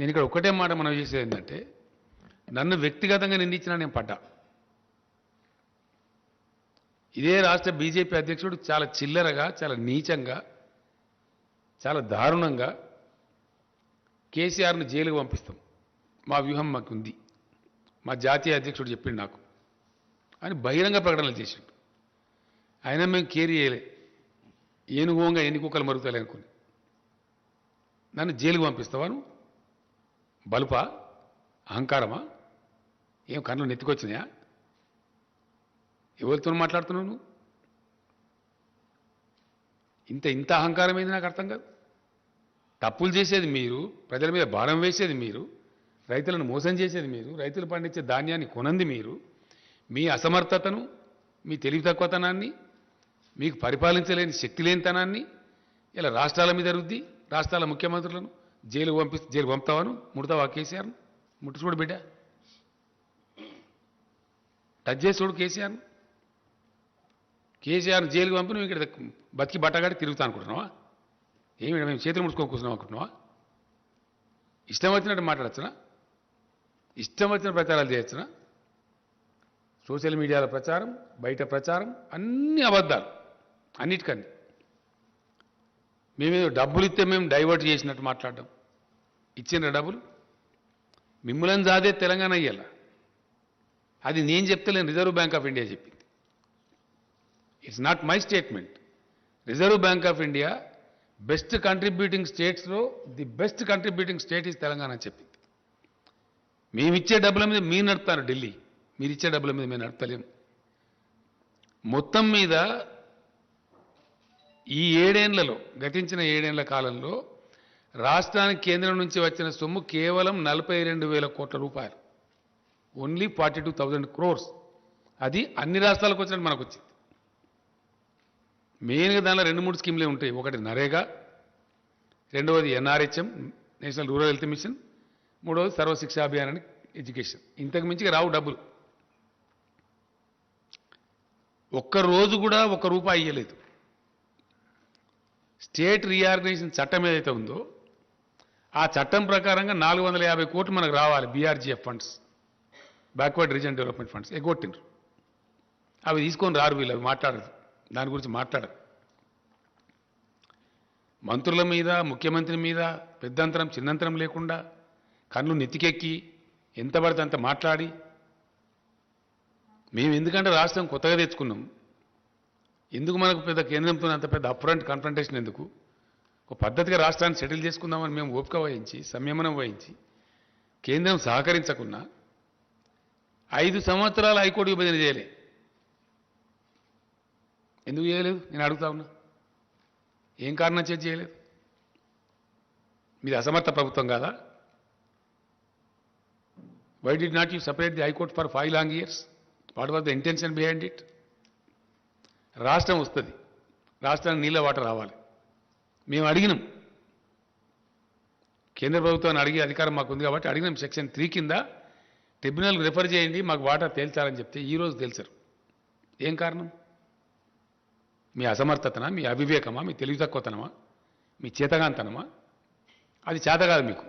నేను ఇక్కడ ఒకటే మాట మనం చేసేది ఏంటంటే నన్ను వ్యక్తిగతంగా నిందించినా నేను పడ్డా. ఇదే రాష్ట్ర బీజేపీ అధ్యక్షుడు చాలా చిల్లరగా, చాలా నీచంగా, చాలా దారుణంగా కేసీఆర్ను జైలుకు పంపిస్తాం, మా వ్యూహం మాకుంది, మా జాతీయ అధ్యక్షుడు చెప్పిండు నాకు అని బహిరంగ ప్రకటనలు చేసిండు. అయినా మేము కేర్ చేయలే, ఏనుగోంగా ఎన్ని కుక్కలు మరుగుతాయి అనుకుని. నన్ను జైలుకు పంపిస్తావాను? బలుపా? అహంకారమా? ఏం కళ్ళు నెత్తికొచ్చినాయా? ఎవరితో మాట్లాడుతున్నావు నువ్వు? ఇంత అహంకారం ఏంది నాకు అర్థం కాదు. తప్పులు చేసేది మీరు, ప్రజల మీద భారం వేసేది మీరు, రైతులను మోసం చేసేది మీరు, రైతులు పండించే ధాన్యాన్ని కొనంది మీరు. మీ అసమర్థతను, మీ తెలివి తక్కువతనాన్ని, మీకు పరిపాలించలేని శక్తి లేనితనాన్ని ఇలా రాష్ట్రాల మీద రుద్ది రాష్ట్రాల ముఖ్యమంత్రులను జైలు పంపుతావాను? ముడతావా కేసీఆర్ను? ముట్టు చూడు బిడ్డ, టచ్ చేసి చూడు కేసీఆర్ను. కేసీఆర్ను జైలుకు పంపి నువ్వు ఇక్కడ బతికి బట్టగాడి తిరుగుతా అనుకుంటున్నావా? ఏమి మేము చేతులు ముడుచుకొని కూర్చున్నాం అనుకుంటున్నావా? ఇష్టం వచ్చినట్టు మాట్లాడచ్చునా? ఇష్టం వచ్చిన ప్రచారాలు చేయొచ్చునా? సోషల్ మీడియాలో ప్రచారం, బయట ప్రచారం అన్ని అబద్ధాలు, అన్నిటికన్నీ. మేమేదో డబ్బులు ఇస్తే మేము డైవర్ట్ చేసినట్టు మాట్లాడడం. ఇచ్చిన డబ్బులు మిమ్మల్ని జాదే తెలంగాణ అయ్యాల. అది నేను చెప్తలేను, రిజర్వ్ బ్యాంక్ ఆఫ్ ఇండియా చెప్పింది. It's not my statement. Reserve Bank of India best contributing స్టేట్స్లో the best contributing state is Telangana అని చెప్పింది. మేమిచ్చే డబ్బుల మీద మీరు నడుపుతారు ఢిల్లీ, మీరు ఇచ్చే డబ్బుల మీద మేము నడపలేము. మొత్తం మీద ఈ గతించిన 7 ఏళ్ల కాలంలో రాష్ట్రానికి కేంద్రం నుంచి వచ్చిన సొమ్ము కేవలం 42,000 కోట్ల రూపాయలు, ఓన్లీ 42,000 crores. అది అన్ని రాష్ట్రాలకు వచ్చినట్టు మనకు వచ్చింది. మెయిన్గా దానిలో 2-3 స్కీమ్లే ఉంటాయి. ఒకటి నరేగా, రెండవది NRHM, national rural health machine, మూడవది సర్వశిక్షా అభియాన్ అని ఎడ్యుకేషన్. ఇంతకు మించిగా రావు డబ్బులు. ఒక్కరోజు కూడా ₹1 ఇయ్యలేదు. స్టేట్ రీఆర్గనైజేషన్ చట్టం ఏదైతే ఉందో ఆ చట్టం ప్రకారంగా 450 కోట్లు మనకు రావాలి. BRGF funds, backward region development funds ఎగ్గొట్టిండ్రు. అవి తీసుకొని రారు వీళ్ళు, అవి మాట్లాడరు, దాని గురించి మాట్లాడరు. మంత్రుల మీద, ముఖ్యమంత్రి మీద పెద్దంతరం చిన్నంతరం లేకుండా కళ్ళు నెత్తికెక్కి ఎంత పడితే అంత మాట్లాడి, మేము ఎందుకంటే రాష్ట్రం కొత్తగా తెచ్చుకున్నాం, ఎందుకు మనకు పెద్ద కేంద్రంతో అంత పెద్ద అప్ఫ్రంట్ కన్ఫ్రంటేషన్ ఎందుకు, ఒక పద్ధతిగా రాష్ట్రాన్ని సెటిల్ చేసుకుందామని మేము ఓపిక వహించి, సంయమనం వహించి, కేంద్రం సహకరించకున్నా 5 సంవత్సరాలు హైకోర్టు విభజన చేయలే. ఎందుకు చేయలేదు నేను అడుగుతా ఉన్నా? ఏం కారణం చేసి చేయలేదు? మీది అసమర్థ ప్రభుత్వం కాదా? Why did not you separate the high court for 5 long years? What was the intention behind it? రాష్ట్రం వస్తుంది, రాష్ట్రానికి నీళ్ళ వాటర్ రావాలి. మేము అడిగినాం, కేంద్ర ప్రభుత్వాన్ని అడిగే అధికారం మాకు ఉంది కాబట్టి అడిగినాం. సెక్షన్ 3 కింద ట్రిబ్యునల్కి రిఫర్ చేయండి, మాకు వాటర్ తేల్చాలని చెప్తే ఈరోజు తెలుసరు. ఏం కారణం? మీ అసమర్థతనా, మీ అవివేకమా, మీ తెలివి తక్కువతనమా, మీ చేతగాంతనమా? అది చేత కాదు మీకు.